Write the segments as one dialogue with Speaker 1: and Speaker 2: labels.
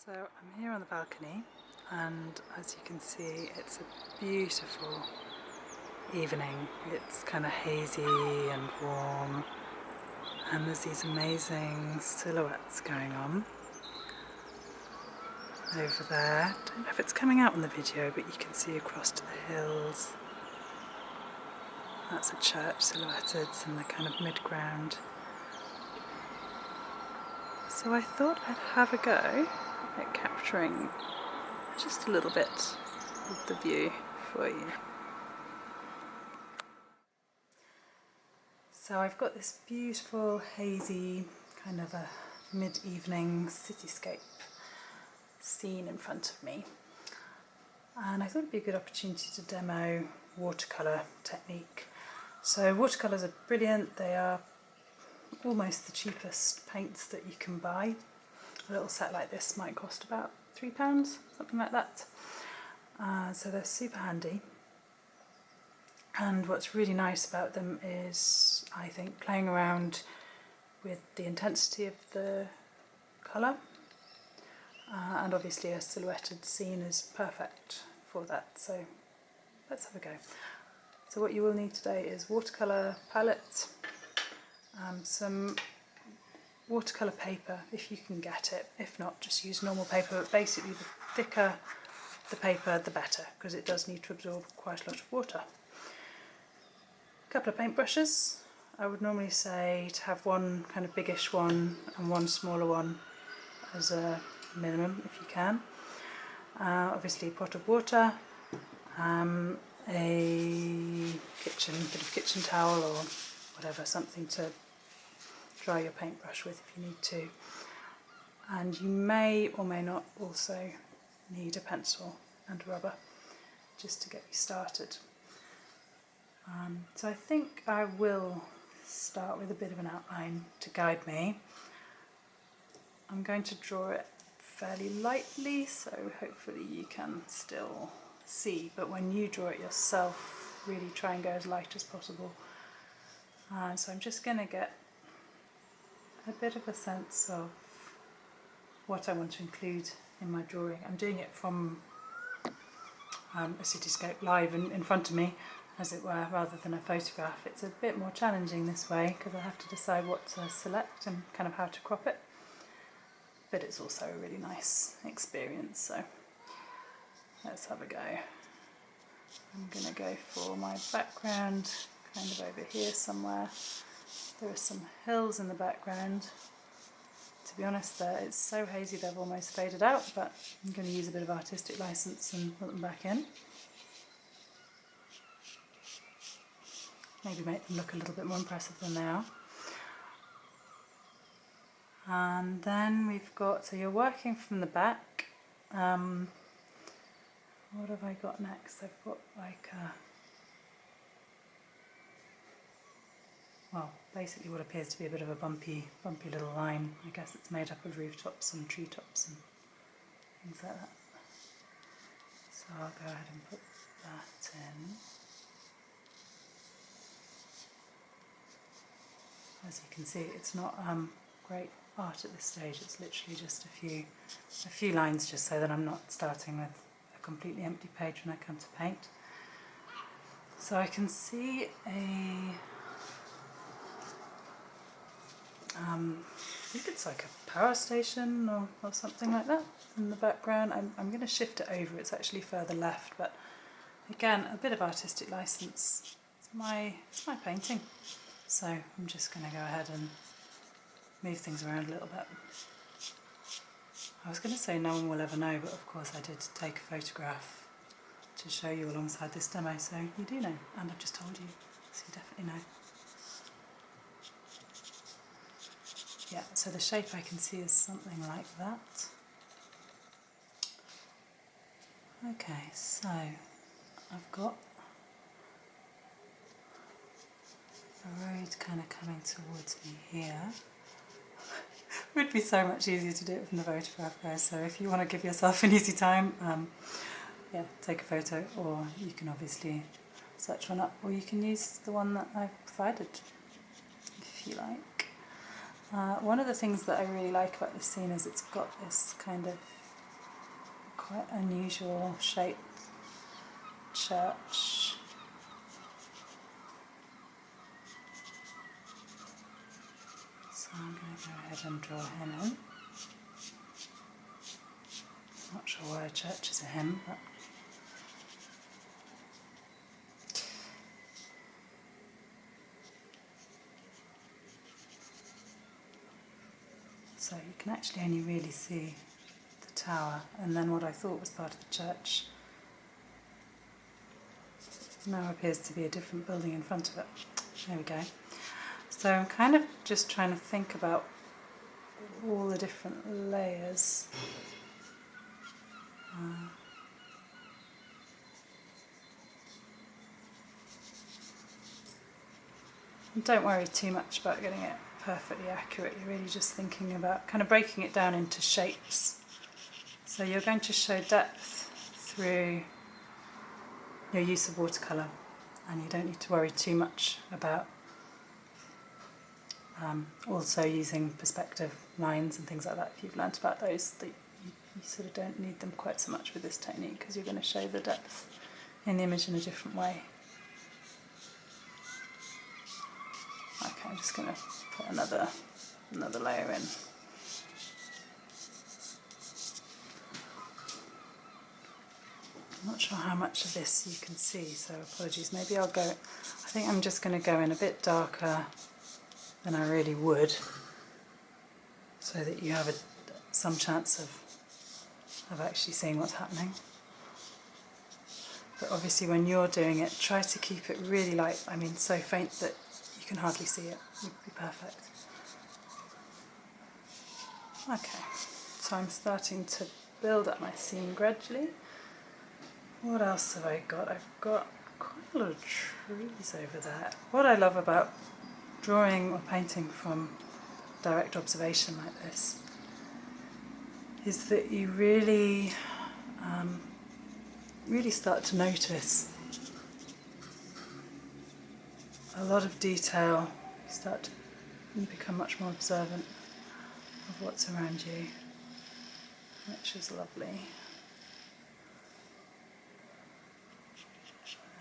Speaker 1: So I'm here on the balcony, and as you can see it's a beautiful evening. It's kind of hazy and warm, and there's these amazing silhouettes going on over there. I don't know if it's coming out in the video, but you can see across to the hills. That's a church silhouetted in the kind of mid-ground. So I thought I'd have a go at capturing just a little bit of the view for you. So I've got this beautiful hazy kind of a mid-evening cityscape scene in front of me, and I thought it'd be a good opportunity to demo watercolour technique. So watercolours are brilliant. They are almost the cheapest paints that you can buy. A little set like this might cost about £3, something like that. So they're super handy. And what's really nice about them is, I think, playing around with the intensity of the colour. And obviously a silhouetted scene is perfect for that. So let's have a go. So what you will need today is watercolour palette, some watercolour paper if you can get it. If not, just use normal paper, but basically the thicker the paper the better, because it does need to absorb quite a lot of water. A couple of paintbrushes. I would normally say to have one kind of biggish one and one smaller one as a minimum if you can. Obviously a pot of water, a bit of kitchen towel or whatever, something to dry your paintbrush with if you need to. And you may or may not also need a pencil and rubber just to get you started. So I think I will start with a bit of an outline to guide me. I'm going to draw it fairly lightly, so hopefully you can still see, but when you draw it yourself, really try and go as light as possible. So I'm just going to get a bit of a sense of what I want to include in my drawing. I'm doing it from a Cityscape live in front of me, as it were, rather than a photograph. It's a bit more challenging this way because I have to decide what to select and kind of how to crop it, but it's also a really nice experience. So let's have a go. I'm going to go for my background kind of over here somewhere. There are some hills in the background. To be honest, it's so hazy they've almost faded out, but I'm going to use a bit of artistic license and put them back in. Maybe make them look a little bit more impressive than they are. And then we've got, so you're working from the back. What have I got next? I've got like a, well, basically what appears to be a bit of a bumpy little line. I guess it's made up of rooftops and treetops and things like that. So I'll go ahead and put that in. As you can see, it's not great art at this stage. It's literally just a few lines, just so that I'm not starting with a completely empty page when I come to paint. So I can see I think it's like a power station or something like that in the background. I'm going to shift it over. It's actually further left, but again, a bit of artistic license. It's my painting. So I'm just going to go ahead and move things around a little bit. I was going to say no one will ever know, but of course I did take a photograph to show you alongside this demo, so you do know, and I've just told you, so you definitely know. Yeah, so the shape I can see is something like that. Okay, so I've got a road kind of coming towards me here. It would be so much easier to do it from the photograph, guys, so if you want to give yourself an easy time, yeah, take a photo, or you can obviously search one up, or you can use the one that I've provided, if you like. One of the things that I really like about this scene is it's got this kind of quite unusual shaped church. So I'm going to go ahead and draw him in. Not sure why a church is a hymn, but so you can actually only really see the tower, and then what I thought was part of the church now appears to be a different building in front of it. There we go. So I'm kind of just trying to think about all the different layers. Don't worry too much about getting it perfectly accurate. You're really just thinking about kind of breaking it down into shapes. So you're going to show depth through your use of watercolour, and you don't need to worry too much about also using perspective lines and things like that. If you've learnt about those, you sort of don't need them quite so much with this technique, because you're going to show the depth in the image in a different way. Okay, I'm just going to put another layer in. I'm not sure how much of this you can see, so apologies. Maybe I think I'm just going to go in a bit darker than I really would, so that you have some chance of actually seeing what's happening. But obviously when you're doing it, try to keep it really light. I mean, so faint that you can hardly see it would be perfect. Okay, so I'm starting to build up my scene gradually. What else have I got? I've got quite a lot of trees over there. What I love about drawing or painting from direct observation like this is that you really start to notice a lot of detail. You become much more observant of what's around you, which is lovely.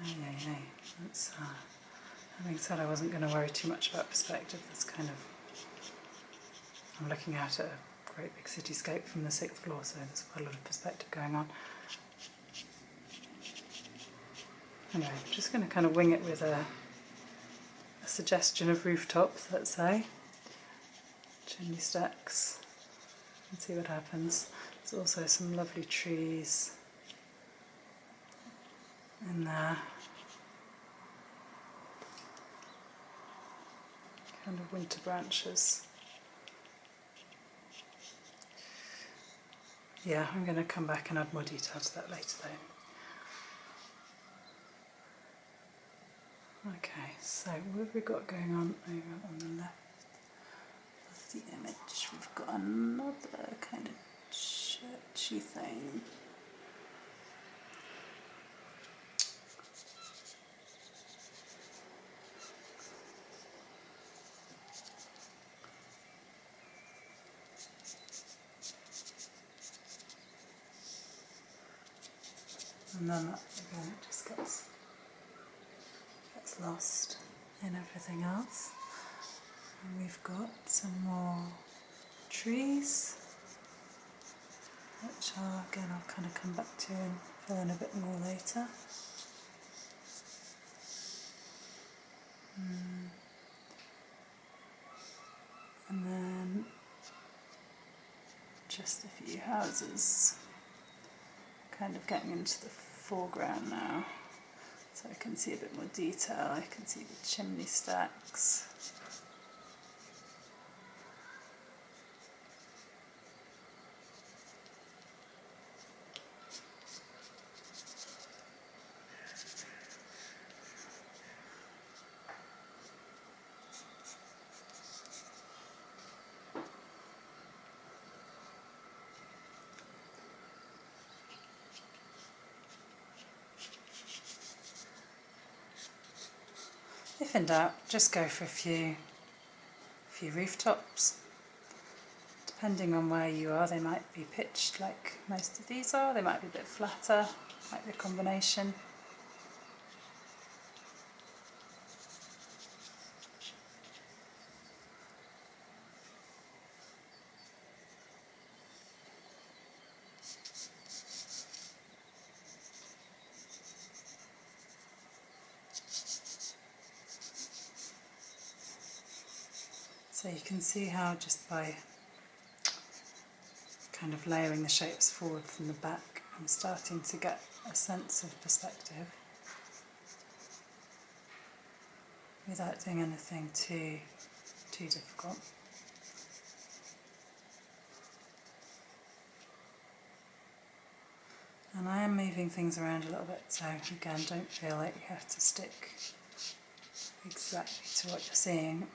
Speaker 1: Yay. That's, having said I wasn't going to worry too much about perspective, I'm looking out at a great big cityscape from the 6th floor, so there's quite a lot of perspective going on. Anyway, I'm just going to kind of wing it with a suggestion of rooftops, let's say. Chimney stacks, and see what happens. There's also some lovely trees in there. Kind of winter branches. Yeah, I'm going to come back and add more detail to that later though. Okay, so what have we got going on over on the left of the image? We've got another kind of churchy thing. And then again, it just gets lost in everything else. And we've got some more trees, which again I'll kind of come back to and fill in a bit more later. And then just a few houses kind of getting into the foreground now, so I can see a bit more detail. I can see the chimney stacks. If in doubt, just go for a few rooftops, depending on where you are, they might be pitched like most of these are, they might be a bit flatter, might be a combination. So you can see how just by kind of layering the shapes forward from the back, I'm starting to get a sense of perspective without doing anything too difficult. And I am moving things around a little bit, so again, don't feel like you have to stick exactly to what you're seeing.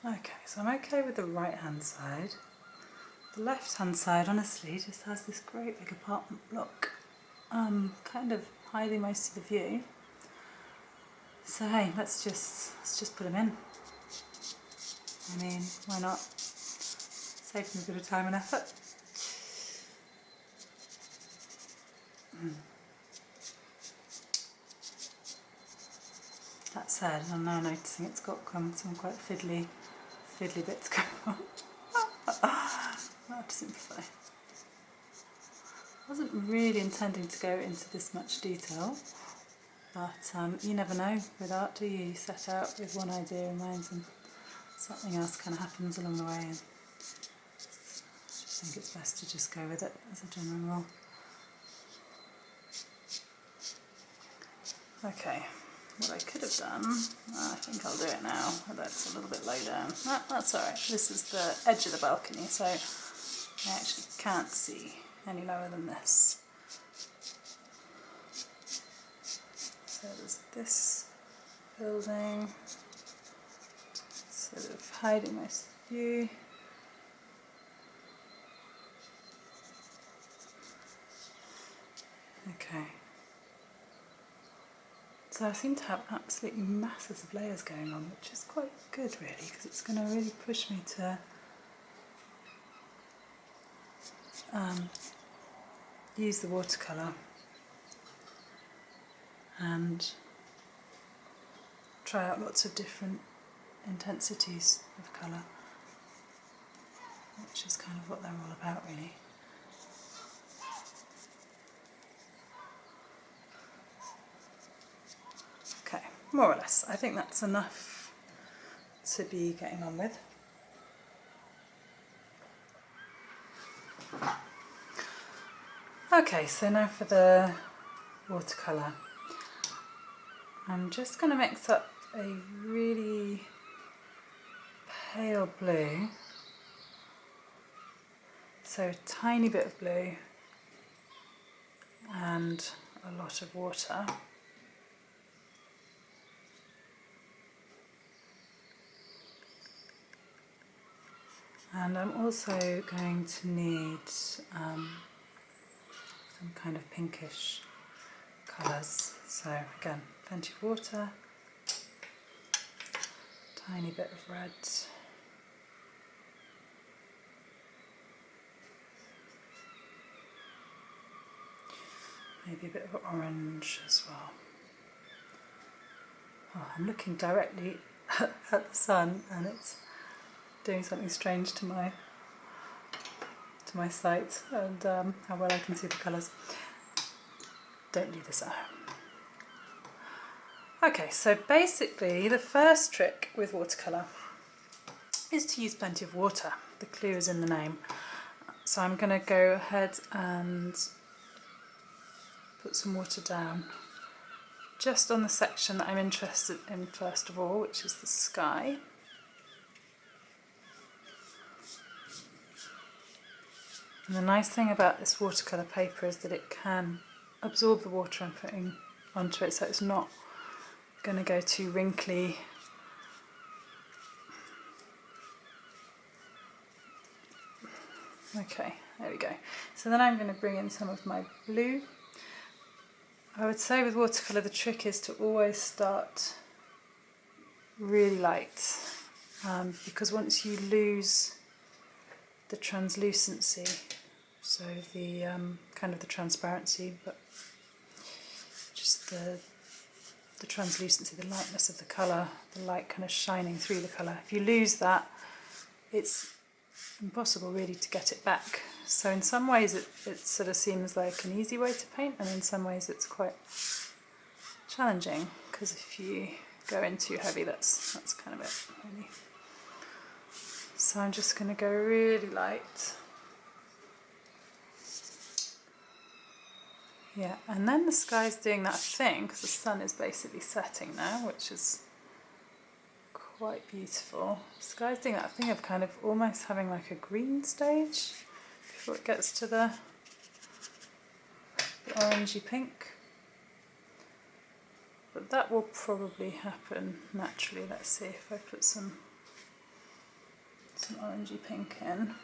Speaker 1: Okay, so I'm okay with the right hand side. The left hand side honestly just has this great big apartment block kind of hiding most of the view. So hey, let's just put them in. I mean, why not? Save them a bit of time and effort. That said, I'm now noticing it's got some quite fiddly bits going on. I have to simplify. I wasn't really intending to go into this much detail, but you never know with art, do you? You set out with one idea in mind and something else kind of happens along the way, and I just think it's best to just go with it as a general rule. Okay, what I could have done, I think I'll do it now, that's a little bit low down. That's alright, this is the edge of the balcony, so I actually can't see any lower than this. So there's this building, sort of hiding most of the view. Okay. So I seem to have absolutely masses of layers going on, which is quite good really, because it's going to really push me to use the watercolour and try out lots of different intensities of colour, which is kind of what they're all about really. Okay, more or less. I think that's enough to be getting on with. Okay, so now for the watercolour. I'm just going to mix up a really pale blue, so a tiny bit of blue and a lot of water. And I'm also going to need some kind of pinkish colours. So again, plenty of water, tiny bit of red, maybe a bit of orange as well. Oh, I'm looking directly at the sun and it's doing something strange to my to my sight and how well I can see the colours. Don't do this at home. Okay, so basically the first trick with watercolour is to use plenty of water. The clue is in the name. So I'm going to go ahead and put some water down just on the section that I'm interested in first of all, which is the sky. And the nice thing about this watercolour paper is that it can absorb the water I'm putting onto it, so it's not going to go too wrinkly. Okay, there we go. So then I'm going to bring in some of my blue. I would say with watercolour the trick is to always start really light, because once you lose the translucency, so the kind of the transparency, but just the translucency, the lightness of the colour, the light kind of shining through the colour. If you lose that, it's impossible really to get it back. So in some ways it sort of seems like an easy way to paint, and in some ways it's quite challenging, because if you go in too heavy, that's kind of it really. So I'm just going to go really light. Yeah, and then the sky's doing that thing, because the sun is basically setting now, which is quite beautiful. The sky's doing that thing of kind of almost having like a green stage before it gets to the orangey pink. But that will probably happen naturally. Let's see if I put some orangey pink in.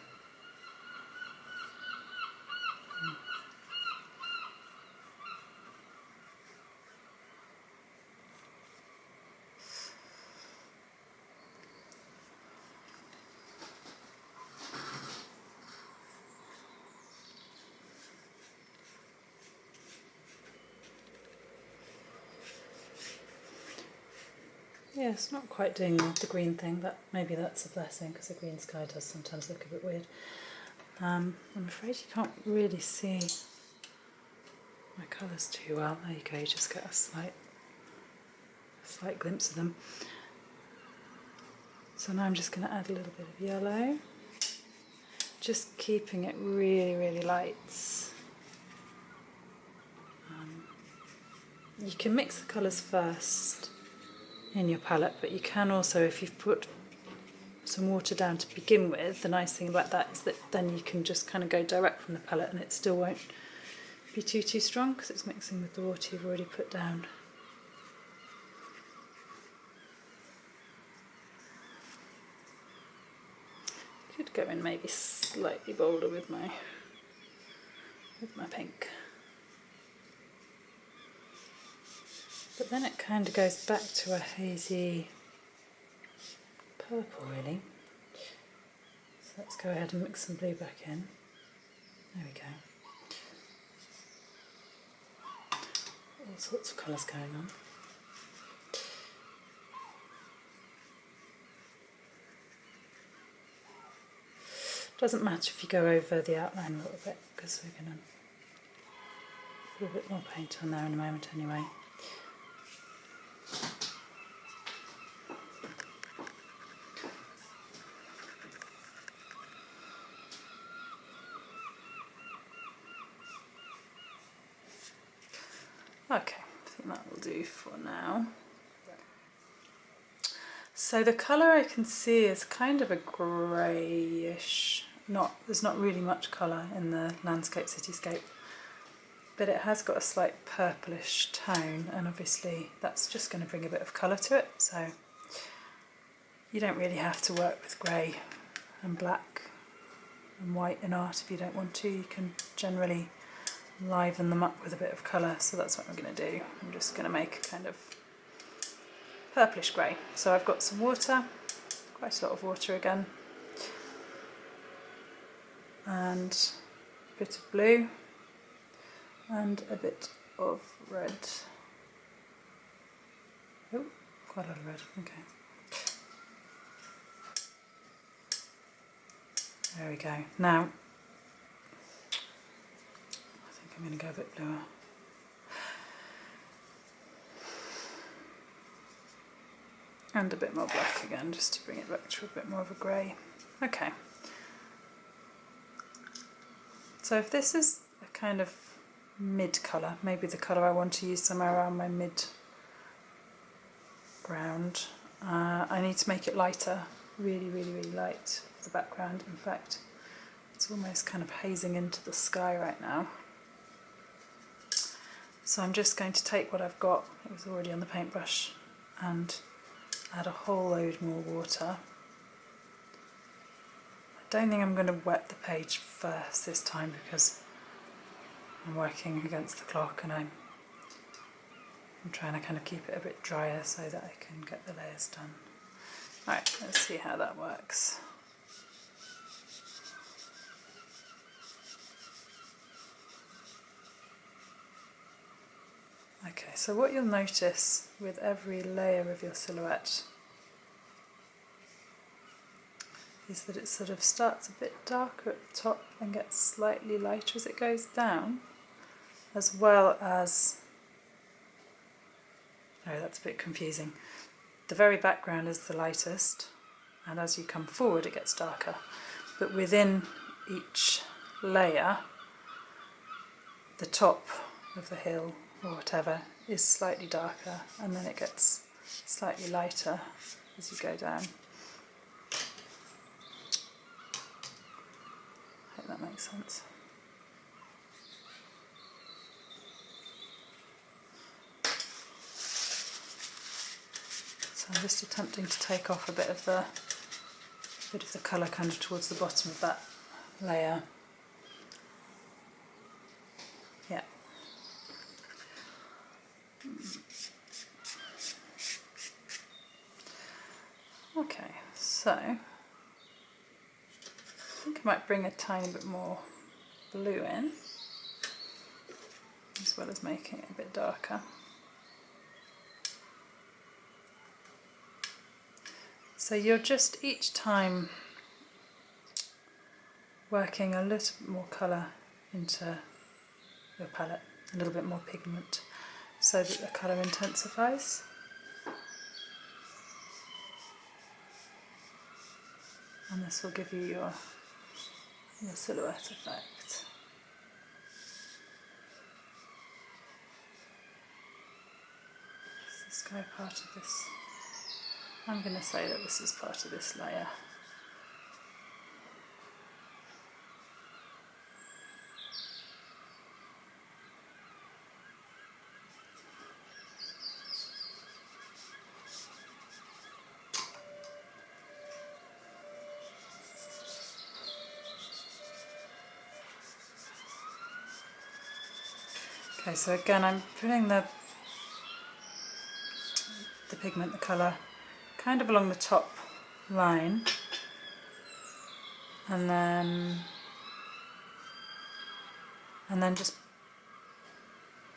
Speaker 1: Yeah, it's not quite doing the green thing, but maybe that's a blessing, because the green sky does sometimes look a bit weird. I'm afraid you can't really see my colours too well. There you go, you just get a slight glimpse of them. So now I'm just going to add a little bit of yellow, just keeping it really, really light. You can mix the colours first in your palette, but you can also, if you've put some water down to begin with, the nice thing about that is that then you can just kind of go direct from the palette and it still won't be too strong, because it's mixing with the water you've already put down. Could go in maybe slightly bolder with my pink. But then it kind of goes back to a hazy purple really. So let's go ahead and mix some blue back in. There we go. All sorts of colours going on. Doesn't matter if you go over the outline a little bit, because we're going to put a bit more paint on there in a moment anyway. Okay, I think that will do for now. So the colour I can see is kind of a greyish, there's not really much colour in the landscape cityscape, but it has got a slight purplish tone, and obviously that's just going to bring a bit of colour to it, so you don't really have to work with grey and black and white in art if you don't want to. You can generally liven them up with a bit of colour, so that's what I'm going to do. I'm just going to make a kind of purplish grey. So I've got some water, quite a lot of water again, and a bit of blue and a bit of red. Oh, quite a lot of red, okay. There we go. Now going to go a bit bluer. And a bit more black again, just to bring it back to a bit more of a grey. Okay. So if this is a kind of mid colour, maybe the colour I want to use somewhere around my mid ground, I need to make it lighter, really, really, really light, the background. In fact, it's almost kind of hazing into the sky right now. So I'm just going to take what I've got, it was already on the paintbrush, and add a whole load more water. I don't think I'm going to wet the page first this time because I'm working against the clock and I'm trying to kind of keep it a bit drier so that I can get the layers done. Alright, let's see how that works. Okay, so what you'll notice with every layer of your silhouette is that it sort of starts a bit darker at the top and gets slightly lighter as it goes down, as well as, oh, that's a bit confusing. The very background is the lightest, and as you come forward it gets darker, but within each layer the top of the hill or whatever is slightly darker, and then it gets slightly lighter as you go down. I hope that makes sense. So I'm just attempting to take off a bit of the colour kind of towards the bottom of that layer. Yeah. Okay, so I think I might bring a tiny bit more blue in, as well as making it a bit darker. So you're just each time working a little bit more colour into your palette, a little bit more pigment, so that the colour intensifies. And this will give you your silhouette effect. Is the sky part of this? I'm going to say that this is part of this layer. Okay, so again I'm putting the pigment, the colour, kind of along the top line, and then just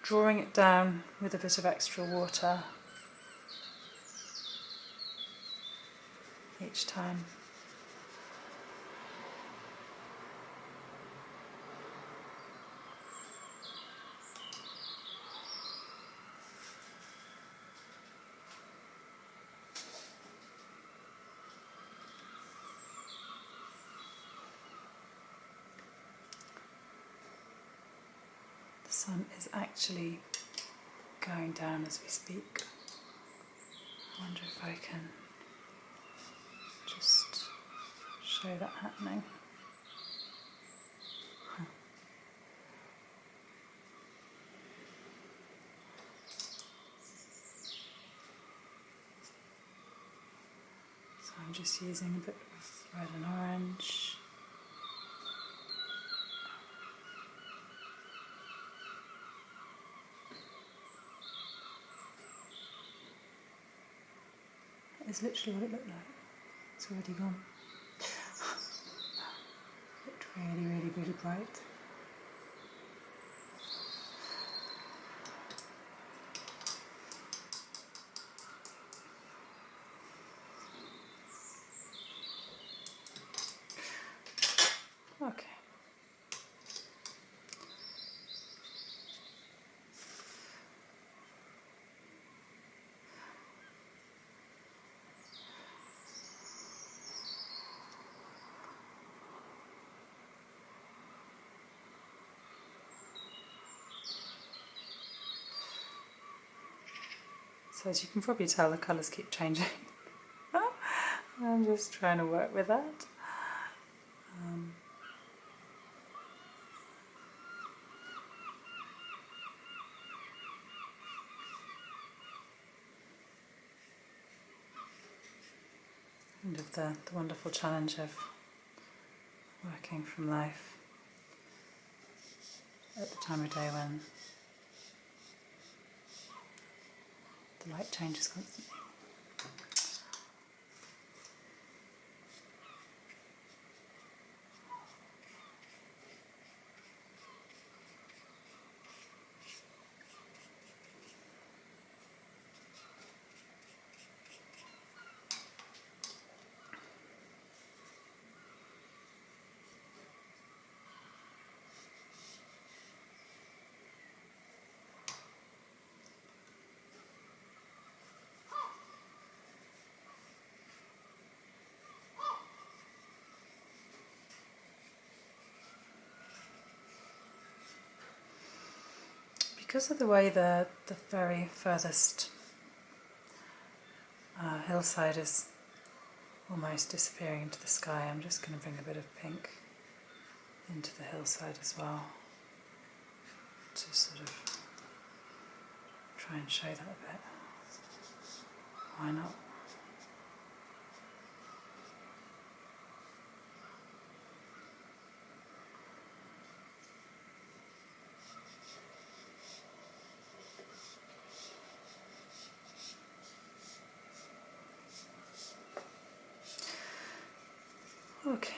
Speaker 1: drawing it down with a bit of extra water each time. The sun is actually going down as we speak. I wonder if I can just show that happening. So I'm just using a bit of red and orange. It's literally what it looked like. It's already gone. Looked really, really, really bright. Okay. So as you can probably tell, the colours keep changing. I'm just trying to work with that. Kind of the wonderful challenge of working from life at the time of day when the light changes constantly. Because of the way the very furthest hillside is almost disappearing into the sky, I'm just going to bring a bit of pink into the hillside as well to sort of try and show that a bit. Why not? Okay.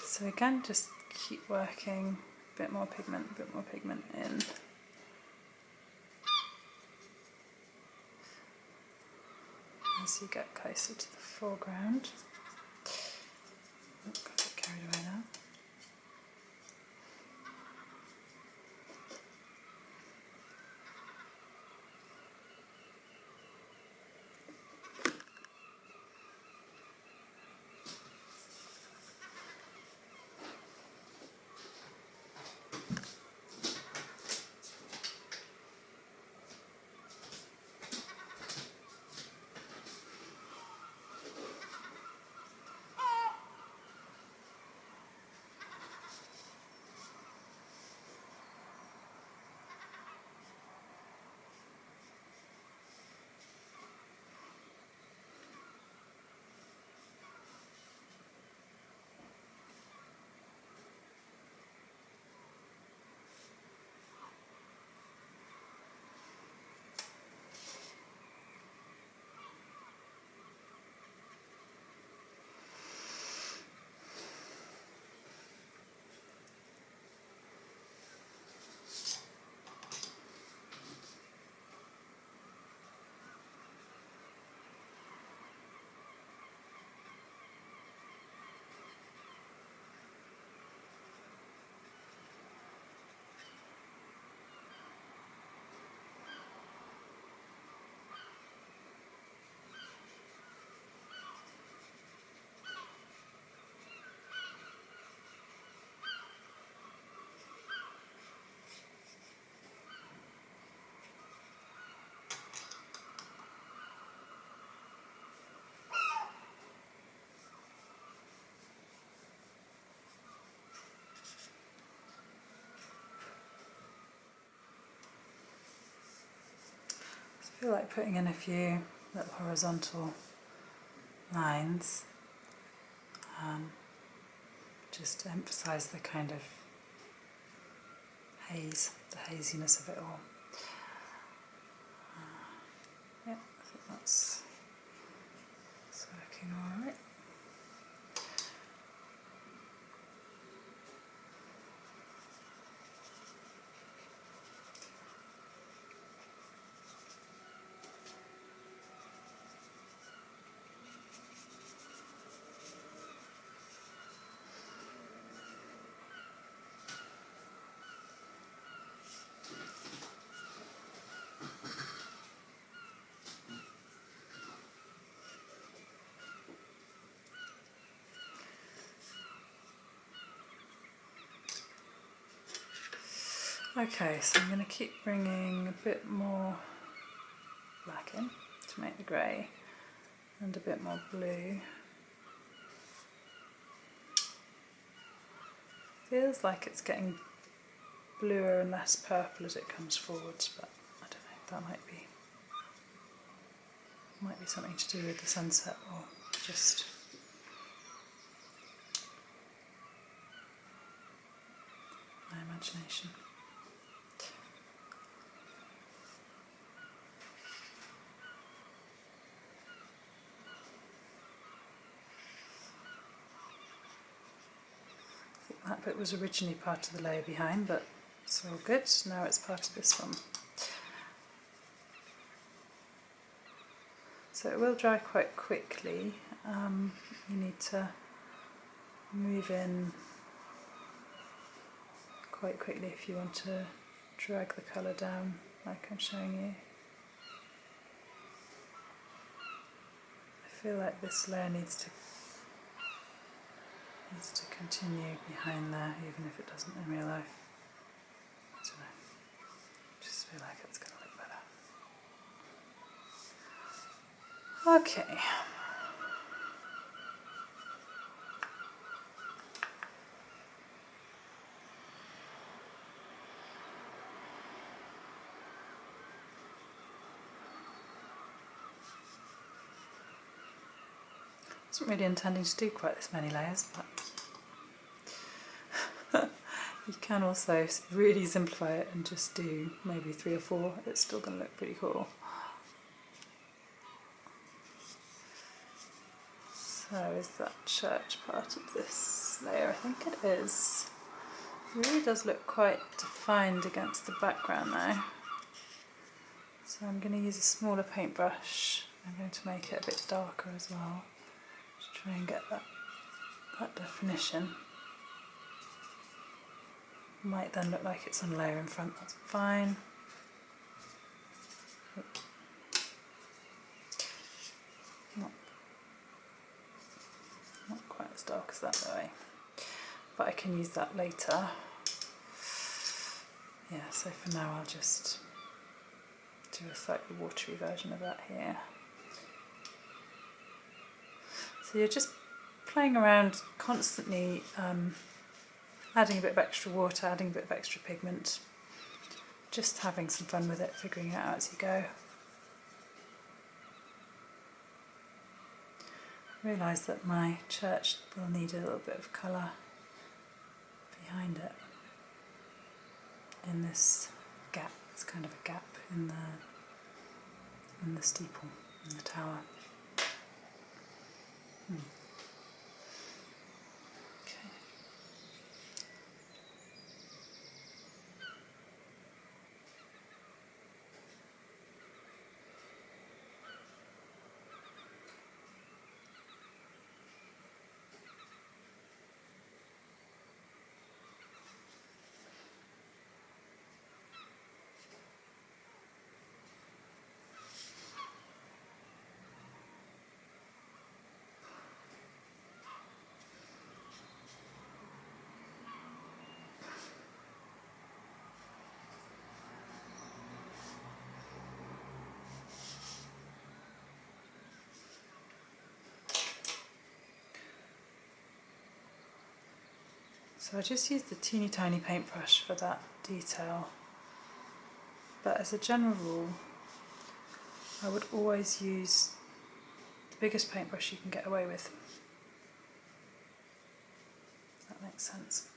Speaker 1: So again, just keep working, a bit more pigment in. As you get closer to the foreground. Oh, got a bit carried away now. I feel like putting in a few little horizontal lines just to emphasise the kind of haze, the haziness of it all. Yeah, I think that's working all right. Okay, so I'm going to keep bringing a bit more black in to make the grey and a bit more blue. Feels like it's getting bluer and less purple as it comes forwards, but I don't know, that might be something to do with the sunset or just my imagination. I think that bit was originally part of the layer behind, but it's all good. Now it's part of this one. So it will dry quite quickly. You need to move in quite quickly if you want to drag the colour down like I'm showing you. I feel like this layer needs to continue behind there, even if it doesn't in real life. I don't know. I just feel like it's going to look better. Okay. I wasn't really intending to do quite this many layers, but you can also really simplify it and just do maybe 3 or 4. It's still going to look pretty cool. So is that church part of this layer? I think it is. It really does look quite defined against the background now. So I'm going to use a smaller paintbrush. I'm going to make it a bit darker as well to try and get that definition. Might then look like it's on a layer in front, that's fine. Not quite as dark as that though, but I can use that later. Yeah, so for now I'll just do a slightly watery version of that here. So you're just playing around constantly, adding a bit of extra water, adding a bit of extra pigment, just having some fun with it, figuring it out as you go. I realise that my church will need a little bit of colour behind it in this gap. It's kind of a gap in the steeple, in the tower. Okay. So I just used the teeny tiny paintbrush for that detail, but as a general rule I would always use the biggest paintbrush you can get away with. If that makes sense.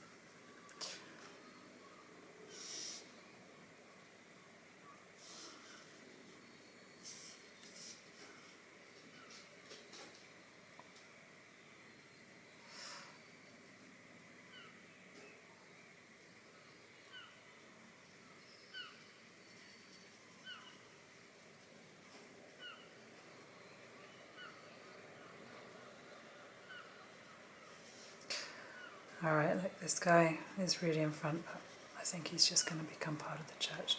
Speaker 1: Alright, look, this guy is really in front, but I think he's just going to become part of the church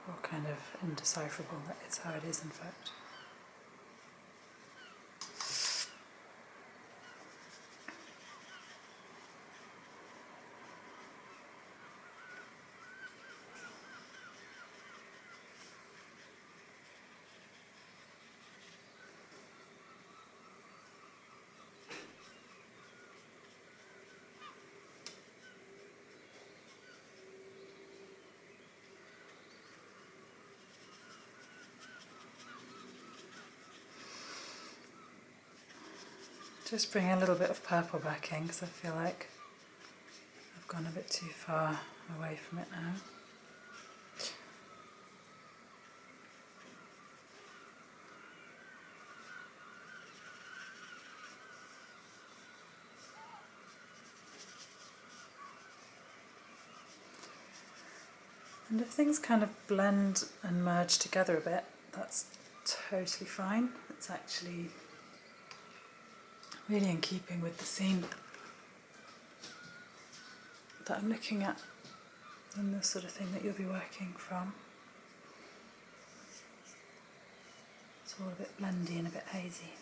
Speaker 1: now. Or kind of indecipherable, that is how it is in fact. Just bring a little bit of purple back in because I feel like I've gone a bit too far away from it now. And if things kind of blend and merge together a bit, that's totally fine. It's actually really in keeping with the scene that I'm looking at and the sort of thing that you'll be working from. It's all a bit blendy and a bit hazy.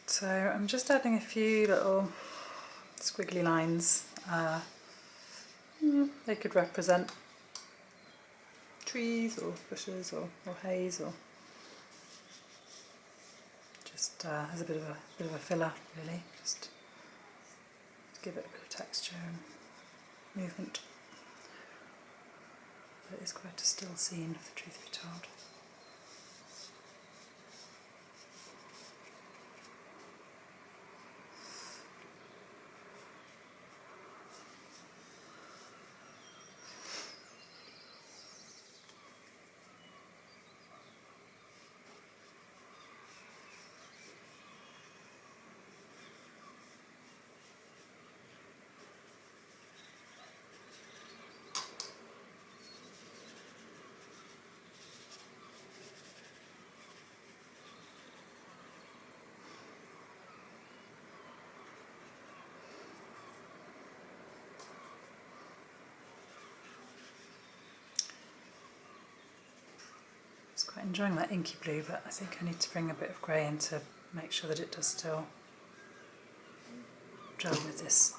Speaker 1: So I'm just adding a few little squiggly lines. They could represent trees or bushes or haze, or just as a bit of a filler, really, just to give it a bit of texture and movement. But it is quite a still scene, if the truth be told. Quite enjoying that inky blue, but I think I need to bring a bit of grey in to make sure that it does still gel with this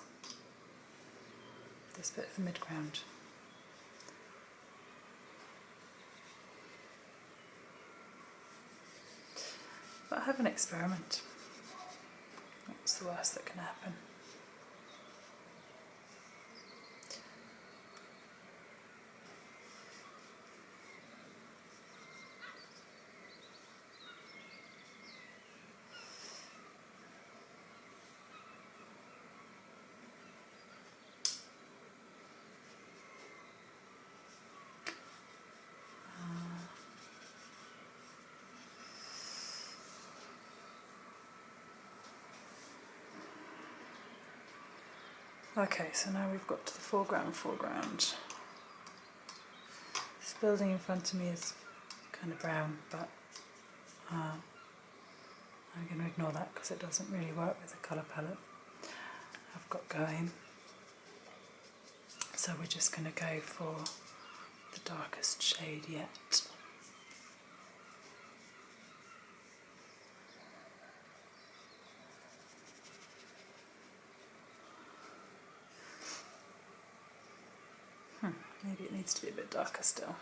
Speaker 1: bit of the midground. But I have an experiment. What's the worst that can happen? Okay, so now we've got to the foreground. This building in front of me is kind of brown, but I'm going to ignore that because it doesn't really work with the colour palette I've got going. So we're just going to go for the darkest shade yet. Maybe it needs to be a bit darker still.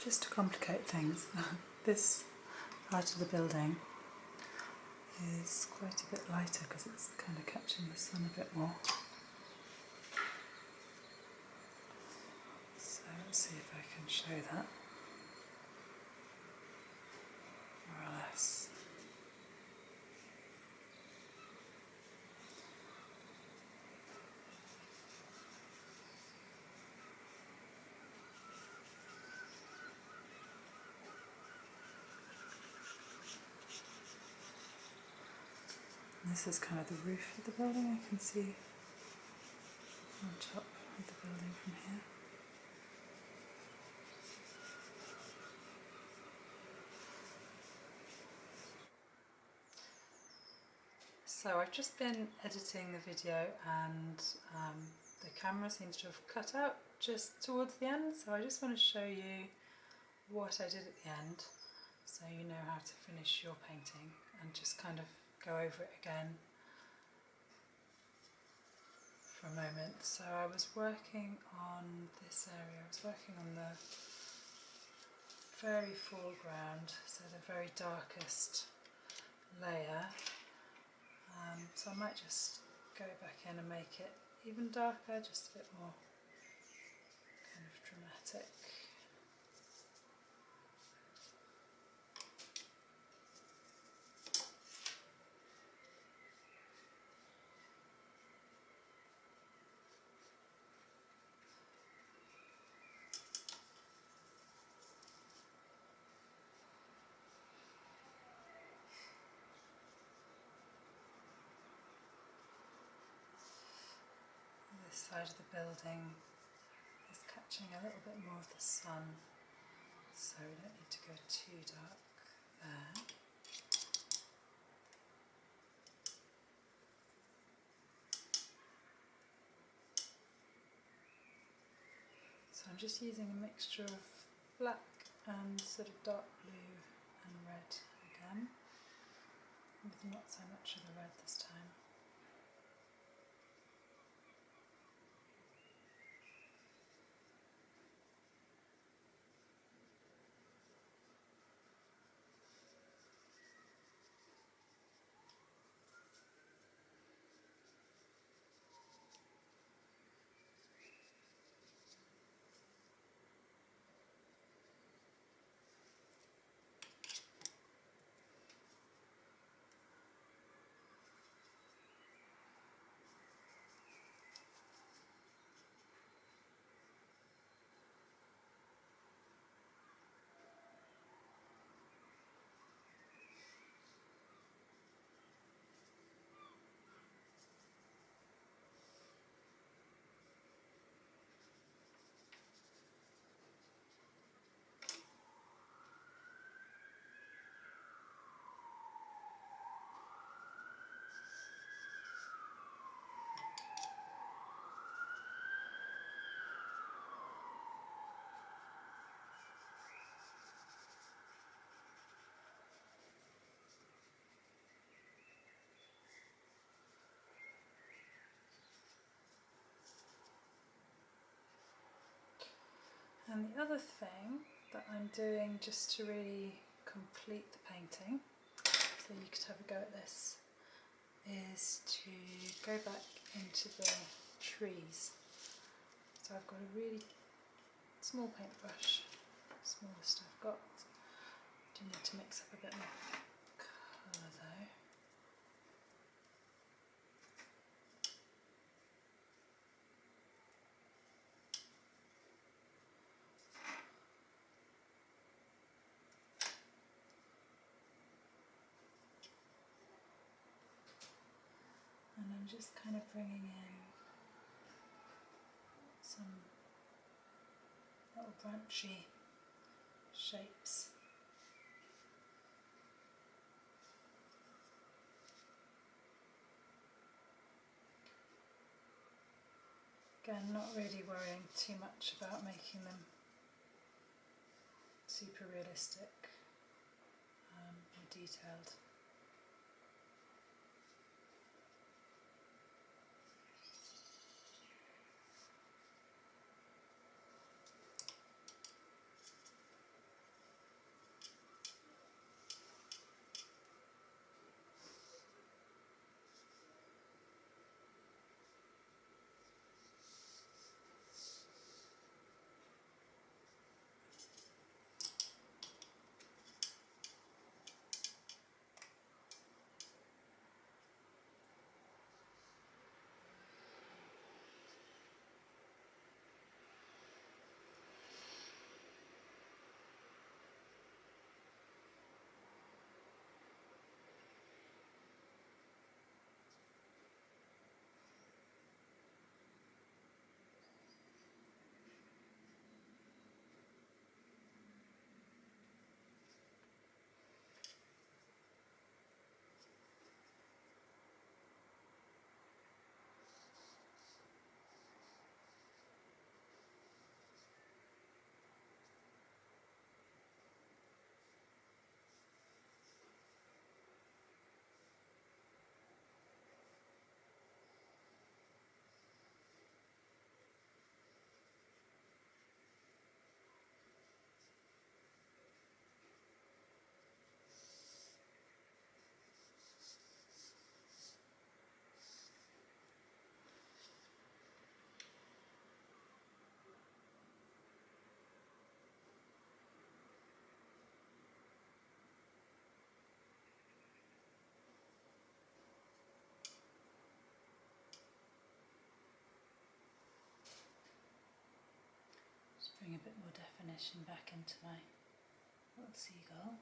Speaker 1: Just to complicate things, this part of the building is quite a bit lighter because it's kind of catching the sun a bit more. So let's see if I can show that more or less. This is kind of the roof of the building. I can see on top of the building from here. So I've just been editing the video and the camera seems to have cut out just towards the end, so I just want to show you what I did at the end so you know how to finish your painting and just kind of go over it again for a moment. So I was working on this area, I was working on the very foreground, so the very darkest layer. So I might just go back in and make it even darker, just a bit more kind of dramatic. This side of the building is catching a little bit more of the sun, so we don't need to go too dark there. So I'm just using a mixture of black and sort of dark blue and red again, with not so much of the red this time. And the other thing that I'm doing just to really complete the painting, so you could have a go at this, is to go back into the trees. So I've got a really small paintbrush, smallest I've got. Do need to mix up a bit more colour though. And I'm just kind of bringing in some little branchy shapes. Again, not really worrying too much about making them super realistic and detailed. Bring a bit more definition back into my little seagull.